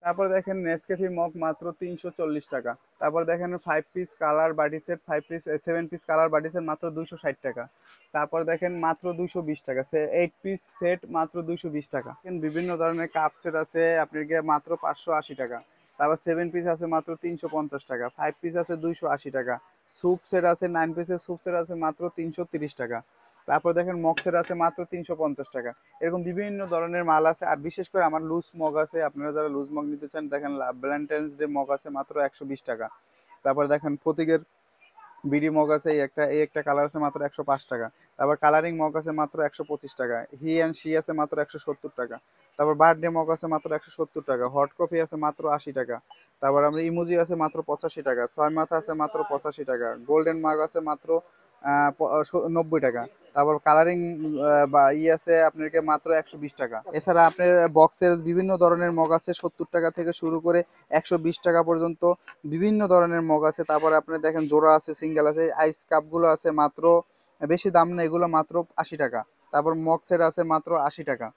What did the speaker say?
তারপর দেখেন Nescafe mug মাত্র 340 টাকা। তারপর দেখেন 5 পিস কালার বাটি সেট, 5 পিস 7 পিস কালার বাটি সেট মাত্র 260 টাকা। তারপর দেখেন মাত্র 220 টাকা। 8 পিস সেট মাত্র 220 টাকা। বিভিন্ন ধরনের কাপ সেট আছে আপনার মাত্র 580 টাকা। তারপর 7 পিস আছে মাত্র 350 টাকা। 5 পিস আছে 280 টাকা। স্যুপ সেট আছে 9 পিসের স্যুপ সেট আছে মাত্র 330 টাকা। তারপর দেখেন মক্সের আছে মাত্র 350 টাকা। এরকম বিভিন্ন ধরনের মাল আছে। আর বিশেষ করে আমার লুজ মগ আছে, আপনারা যারা লুজ মগ নিতে চান দেখেন ভ্যালেন্টাইন্স ডে মগ আছে মাত্র 120 টাকা। তারপর দেখেন প্রতীকের বিডি মগ আছে, এই একটা কালার আছে মাত্র 105 টাকা। তারপর কালারিং মগ আছে মাত্র 125 টাকা। হি অ্যান্ড শি আছে মাত্র 170 টাকা। তারপর বার্থডে মগ আছে মাত্র 170 টাকা। হট কফি আছে মাত্র 80 টাকা। তারপর আমরা ইমোজি আছে মাত্র 85 টাকা। ছয় মাথা আছে মাত্র 85 টাকা। গোল্ডেন মাগ আছে মাত্র 90 টাকা। তারপর কালারিং বা আছে আপনাকে মাত্র 120 টাকা। এছাড়া আপনার বক্সের বিভিন্ন ধরনের মগ আছে 70 টাকা থেকে শুরু করে 120 টাকা পর্যন্ত বিভিন্ন ধরনের মগ আছে। তারপরে আপনি দেখেন জোড়া আছে, সিঙ্গেল আছে। আইস কাপগুলো আছে মাত্র, বেশি দাম না এগুলো, মাত্র 80 টাকা। তারপর মগ সেট আছে মাত্র 80 টাকা।